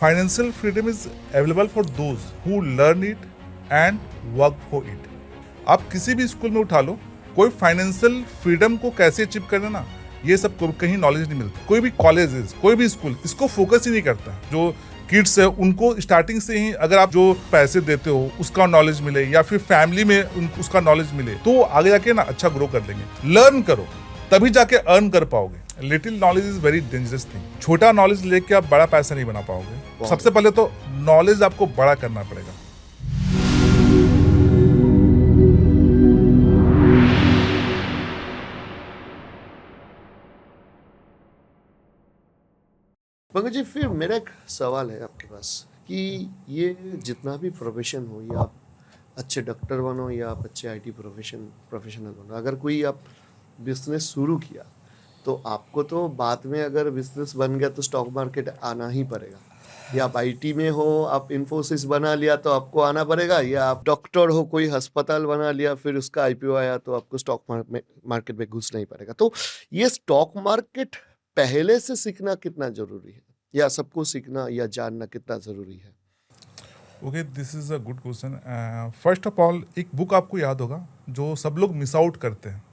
Financial freedom is available for those who learn it and work for it. आप किसी भी school में उठा लो, कोई फाइनेंशियल फ्रीडम को कैसे अचीव करना ना, ये सब को कहीं नॉलेज नहीं मिलता। कोई भी कॉलेज, कोई भी स्कूल इसको फोकस ही नहीं करता। जो किड्स है उनको स्टार्टिंग से ही अगर आप जो पैसे देते हो उसका नॉलेज मिले या फिर फैमिली में उसका नॉलेज मिले तो आगे जाके ना अच्छा ग्रो कर लेंगे। लर्न करो तभी जाके अर्न कर पाओगे। Little knowledge is very dangerous thing. छोटा नॉलेज लेके आप बड़ा पैसा नहीं बना पाओगे। सबसे पहले तो नॉलेज आपको बड़ा करना पड़ेगा। पंकज जी, फिर मेरा एक सवाल है आपके पास कि ये जितना भी प्रोफेशन हो, या आप अच्छे डॉक्टर बनो या आप अच्छे आईटी प्रोफेशनल बनो, अगर कोई आप बिजनेस शुरू किया तो आपको तो बाद में अगर बिजनेस बन गया तो स्टॉक मार्केट आना ही पड़ेगा। या आप आईटी में हो, आप इन्फोसिस बना लिया तो आपको आना पड़ेगा, या आप डॉक्टर हो, कोई अस्पताल बना लिया फिर उसका आईपीओ आया तो आपको स्टॉक मार्केट में घुसना ही पड़ेगा। तो ये स्टॉक मार्केट पहले से सीखना कितना जरूरी है, या सबको सीखना या जानना कितना जरूरी है? Okay, this is a good question. First of all, एक बुक आपको याद होगा जो सब लोग मिस आउट करते हैं,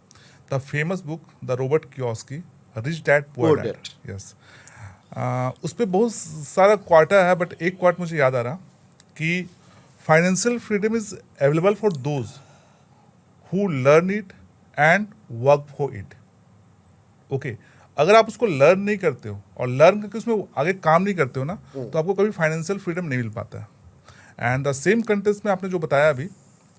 the famous book the Robert Kiyosaki, rich dad poor dad. Yes, उस पर बहुत सारा क्वार्टर है, बट एक क्वार्ट मुझे याद आ रहा कि financial freedom is available for those who learn it and work for it. Okay, अगर आप उसको लर्न नहीं करते हो और लर्न करके उसमें आगे काम नहीं करते हो ना, तो आपको कभी फाइनेंशियल फ्रीडम नहीं मिल पाता है। एंड द सेम कंटेक्स्ट में आपने जो बताया अभी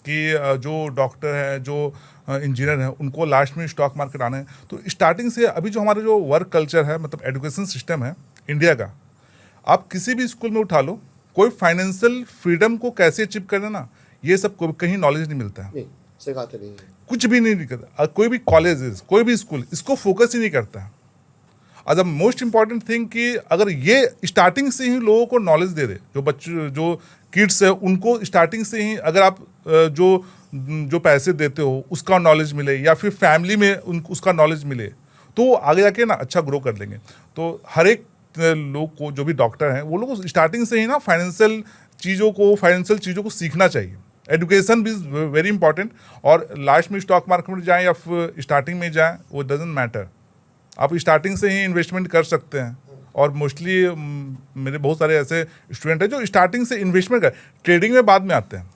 कि जो डॉक्टर है, जो इंजीनियर है, उनको लास्ट में स्टॉक मार्केट आना है, तो स्टार्टिंग से अभी जो हमारा जो वर्क कल्चर है, मतलब एजुकेशन सिस्टम है इंडिया का, आप किसी भी स्कूल में उठा लो, कोई फाइनेंशियल फ्रीडम को कैसे अचीव करना ना, ये सब को कहीं नॉलेज नहीं मिलता है। सिखाते नहीं है, कुछ भी नहीं करता। कोई भी कॉलेज, कोई भी स्कूल इसको फोकस ही नहीं करता है। द मोस्ट इंपॉर्टेंट थिंग कि अगर ये स्टार्टिंग से ही लोगों को नॉलेज दे दे, जो बच्चे, जो किड्स है, उनको स्टार्टिंग से ही अगर आप जो पैसे देते हो उसका नॉलेज मिले या फिर फैमिली में उसका नॉलेज मिले तो आगे जाके ना अच्छा ग्रो कर लेंगे। तो हर एक लोग को, जो भी डॉक्टर हैं, वो लोग स्टार्टिंग से ही ना फाइनेंशियल चीज़ों को सीखना चाहिए। एजुकेशन भी वेरी इंपॉर्टेंट। और लास्ट में स्टॉक मार्केट में जाएँ या फिर स्टार्टिंग में जाएँ, वो डजेंट मैटर। आप स्टार्टिंग से ही इन्वेस्टमेंट कर सकते हैं। और मोस्टली मेरे बहुत सारे ऐसे स्टूडेंट हैं जो स्टार्टिंग से इन्वेस्टमेंट कर, ट्रेडिंग में बाद में आते हैं।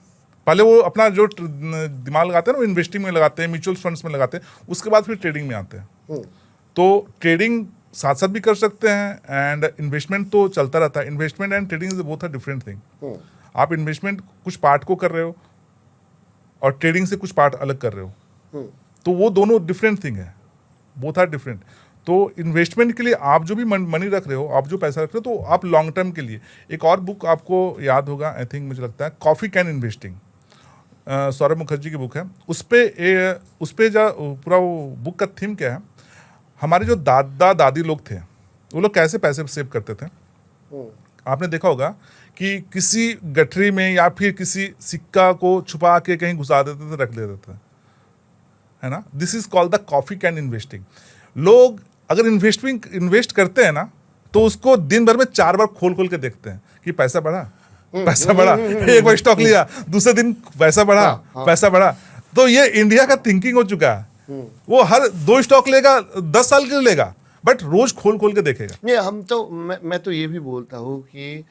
पहले वो अपना जो दिमाग लगाते हैं ना, वो इन्वेस्टिंग में लगाते हैं, म्यूचुअल फंड्स में लगाते हैं, उसके बाद फिर ट्रेडिंग में आते हैं। तो ट्रेडिंग साथ साथ भी कर सकते हैं एंड इन्वेस्टमेंट तो चलता रहता है। Investment and trading is both a different thing. आप इन्वेस्टमेंट कुछ पार्ट को कर रहे हो और ट्रेडिंग से कुछ पार्ट अलग कर रहे हो, तो वो दोनों डिफरेंट थिंग है, बोथ आर डिफरेंट। तो इन्वेस्टमेंट के लिए आप जो भी मनी रख रहे हो, आप जो पैसा रख रहे हो, तो आप लॉन्ग टर्म के लिए। एक और बुक आपको याद होगा, आई थिंक, मुझे लगता है coffee can investing, Saurabh Mukherjee की बुक है। उस पे जो पूरा वो बुक का थीम क्या है, हमारे जो दादा दादी लोग थे, वो लोग कैसे पैसे सेव करते थे। आपने देखा होगा कि किसी गठरी में या फिर किसी सिक्का को छुपा के कहीं घुसा देते थे, रख लेते थे, है ना। This is called the coffee can investing. लोग अगर इन्वेस्ट करते हैं ना, तो उसको दिन भर में 4 बार खोल के देखते हैं कि पैसा बढ़ा, पैसा बढ़ा। एक बार स्टॉक लिया, दूसरे दिन पैसा बढ़ा, पैसा बढ़ा। तो ये इंडिया का थिंकिंग हो चुका है। वो हर 2 स्टॉक लेगा, 10 साल के लिए लेगा, बट रोज खोल के देखेगा। नहीं, हम तो मैं तो ये भी बोलता हूँ कि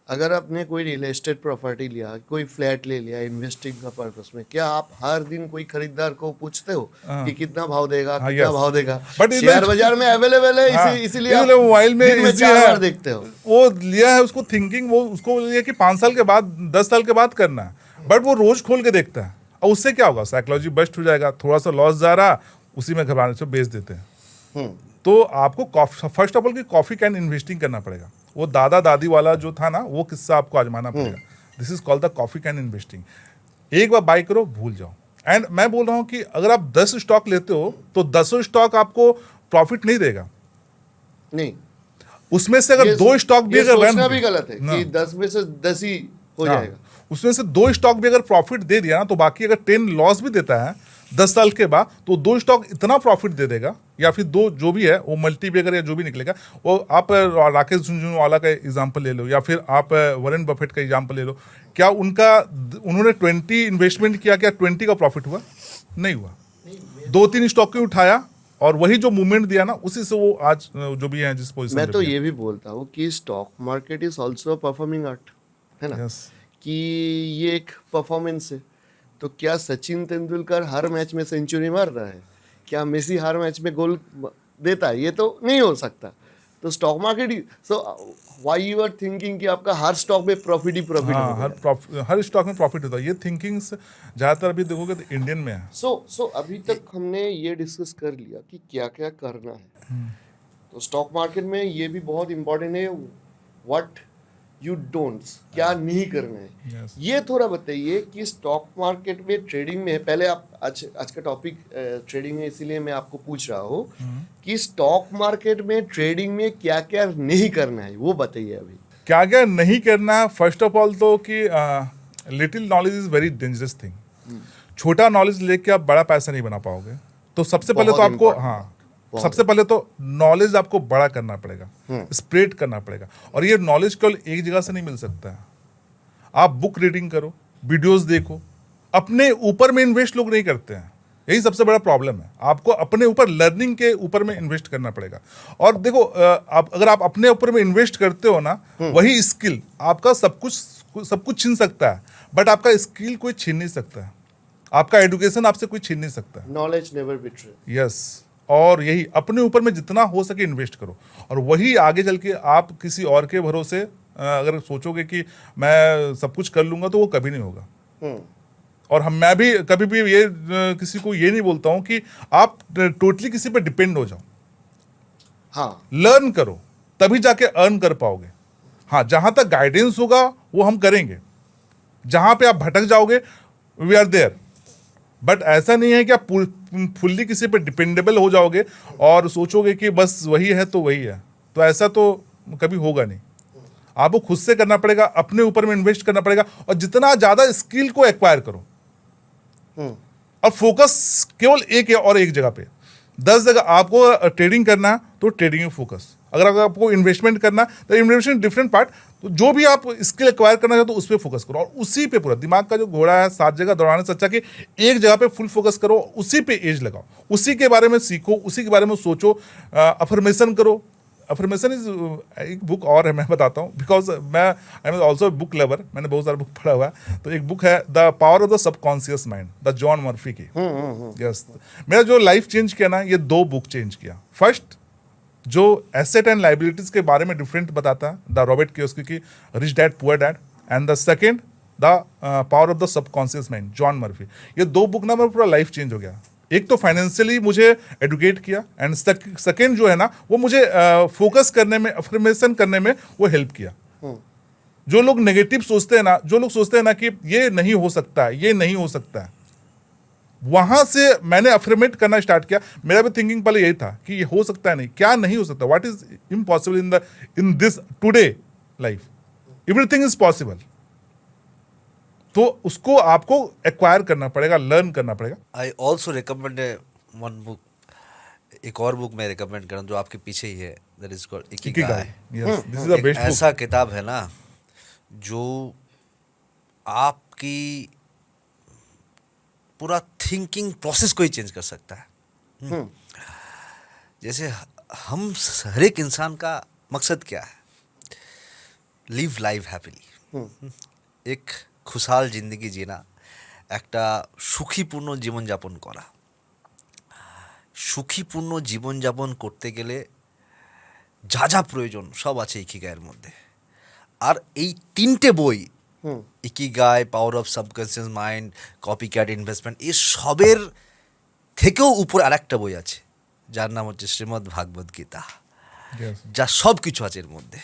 अगर आपने कोई रियल एस्टेट प्रॉपर्टी लिया, कोई फ्लैट ले लिया इन्वेस्टिंग का पर्पस में, क्या आप हर दिन कोई खरीदार को पूछते हो कि कितना भाव देगा, कितना भाव देगा? बट शेयर बाजार में अवेलेबल है, इसीलिए आप मोबाइल में दिन में 4 बार देखते हो। वो लिया है, उसको थिंकिंग, वो उसको लिया कि 5 साल के बाद, 10 साल के बाद करना है, बट वो रोज खोल के देखता है। और उससे क्या होगा, साइकोलॉजी बस्ट हो जाएगा, थोड़ा सा लॉस जा रहा, उसी में घबराने से बेच देते हैं। तो आपको फर्स्ट ऑफ ऑल की कॉफी कैन इन्वेस्टिंग करना पड़ेगा। वो दादा दादी वाला जो था ना, वो किस्सा आपको आजमाना पड़ेगा। This is called the coffee can investing. एक बार बाय करो, भूल जाओ। एंड मैं बोल रहा हूँ कि अगर आप 10 स्टॉक लेते हो तो 10 स्टॉक आपको प्रॉफिट नहीं देगा। नहीं, उसमें से अगर 2 स्टॉक भी अगर सोचना भी गलत है कि 10 में से 10 ही हो जाएगा। उसमें से 2 स्टॉक भी अगर प्रॉफिट दे दिया ना, तो बाकी अगर 10 लॉस भी देता है, 10 साल के बाद तो 2 स्टॉक इतना प्रॉफिट दे देगा, या फिर 2 जो भी है वो मल्टीबैगर या जो भी निकलेगा वो। आप राकेश झुनझुनवाला का एग्जांपल ले लो, या फिर आप वॉरेन बफेट का एग्जांपल ले लो। क्या उन्होंने 20 इन्वेस्टमेंट किया, क्या 20 का प्रॉफिट हुआ? नहीं हुआ। 2-3 स्टॉक को उठाया और वही जो मूवमेंट दिया ना, उसी से वो आज जो भी है जिस पोजीशन मैं तो ये भी बोलता हूँ कि stock market is also performing art, है ना? यस कि ये एक परफॉर्मेंस है। तो क्या सचिन तेंदुलकर हर मैच में सेंचुरी मार रहा है? क्या मेसी हर मैच में गोल देता है? ये तो नहीं हो सकता। तो stock market, so why you are thinking कि आपका हर स्टॉक में प्रॉफिट ही प्रॉफिट हाँ, होगा? हर स्टॉक में प्रॉफिट होता है। ये थिंकिंग्स ज़्यादातर अभी देखोगे तो इंडियन में है। सो अभी तक हमने ये डिस्कस कर लिया कि क्या क्या करना है। तो स्टॉक मार्केट में ये भी बहुत इंपॉर्टेंट है, व्हाट यू डोंट्स, क्या नहीं करना है। Yes. ये थोड़ा बताइए कि स्टॉक मार्केट में ट्रेडिंग में, पहले आप आज का टॉपिक ट्रेडिंग है इसीलिए मैं आपको पूछ रहा हूँ कि स्टॉक मार्केट में ट्रेडिंग में क्या क्या नहीं करना है, वो बताइए अभी। क्या क्या नहीं करना है? फर्स्ट ऑफ ऑल तो कि little knowledge is very dangerous thing. छोटा नॉलेज लेके आप बड़ा पैसा नहीं बना पाओगे। तो सबसे पहले तो बहुत आपको important, सबसे पहले तो नॉलेज आपको बड़ा करना पड़ेगा, स्प्रेड करना पड़ेगा। और ये नॉलेज केवल एक जगह से नहीं मिल सकता है। आप बुक रीडिंग करो, वीडियोस देखो। अपने ऊपर में इन्वेस्ट लोग नहीं करते हैं, यही सबसे बड़ा प्रॉब्लम है। आपको अपने ऊपर लर्निंग के ऊपर में इन्वेस्ट करना पड़ेगा। और देखो अगर आप अपने ऊपर में इन्वेस्ट करते हो ना, वही स्किल आपका सब कुछ छीन सकता है, बट आपका स्किल कोई छीन नहीं सकता है। आपका एजुकेशन आपसे कोई छीन नहीं सकता। Knowledge never betray. यस। और यही अपने ऊपर में जितना हो सके इन्वेस्ट करो, और वही आगे चल के आप किसी और के भरोसे अगर सोचोगे कि मैं सब कुछ कर लूंगा, तो वो कभी नहीं होगा। और मैं भी कभी भी ये किसी को ये नहीं बोलता हूं कि आप टोटली किसी पे डिपेंड हो जाओ। हाँ, लर्न करो, तभी जाके अर्न कर पाओगे। हाँ, जहां तक गाइडेंस होगा वो हम करेंगे। जहां पे आप भटक जाओगे, वी आर देयर। बट ऐसा नहीं है कि आप फुल्ली किसी पे डिपेंडेबल हो जाओगे और सोचोगे कि बस वही है तो वही है। तो ऐसा तो कभी होगा नहीं। आपको खुद से करना पड़ेगा, अपने ऊपर में इन्वेस्ट करना पड़ेगा, और जितना ज्यादा स्किल को एक्वायर करो। और फोकस केवल एक जगह पे। 10 जगह आपको ट्रेडिंग करना है तो ट्रेडिंग में फोकस। अगर आपको इन्वेस्टमेंट करना है तो इन्वेस्टमेंट डिफरेंट पार्ट। तो जो भी आप स्किल एक्वायर करना चाहते हो उस पर फोकस करो, और उसी पे पूरा दिमाग का जो घोड़ा है 7 जगह दौड़ाने से अच्छा कि एक जगह पे फुल फोकस करो, उसी पे एज लगाओ, उसी के बारे में सीखो, उसी के बारे में सोचो, अफर्मेशन करो। अफर्मेशन इज एक बुक और है, मैं बताता हूँ, बिकॉज मैं I am also book lover. मैंने बहुत सारा बुक पढ़ा हुआ है। तो एक बुक है the power of the subconscious mind, the John Murphy की। यस। मेरा जो लाइफ चेंज किया ना, ये 2 बुक चेंज किया। फर्स्ट जो एसेट एंड लाइबिलिटीज के बारे में डिफरेंट बताता है, द रॉबर्ट कियोसाकी की rich dad poor dad, and the second the power of the subconscious mind, John Murphy. ये 2 बुक ना मेरा पूरा लाइफ चेंज हो गया। एक तो फाइनेंशियली मुझे एडुकेट किया, एंड सेकेंड जो है ना वो मुझे फोकस करने में, अफर्मेशन करने में वो हेल्प किया। जो लोग नेगेटिव सोचते हैं ना, जो लोग सोचते हैं ना कि ये नहीं हो सकता है, ये नहीं हो सकता है, वहां से मैंने अफर्मेट करना स्टार्ट किया। मेरा भी थिंकिंग पहले यही था कि ये हो सकता है नहीं, क्या नहीं हो सकता, what is impossible in this today life, everything is possible. तो उसको आपको एक्वायर करना पड़ेगा, लर्न करना पड़ेगा। I also recommend one book, एक और बुक मैं रिकमेंड करूँ जो आपके पीछे ही है, that is called Ikigai. Yes, this is the best book. ऐसा किताब है ना जो आपकी पूरा थिंकिंग प्रोसेस को ही चेंज कर सकता है। जैसे हम हर एक इंसान का मकसद क्या है? लिव लाइफ हैप्पीली, एक खुशहाल जिंदगी जीना, একটা সুখীপূর্ণ জীবনযাপন করা। সুখীপূর্ণ জীবনযাপন করতে গেলে যা যা প্রয়োজন সব আছে ইকিগাইয়ের মধ্যে। আর এই 3টে বই, ikigai, power of subconscious mind, copycat investment, এই সবের থেকেও উপর আরেকটা বই আছে যার নাম হচ্ছে শ্রীমদ্ ভাগবত গীতা, Yes. যা সব কিছু আছে এর মধ্যে।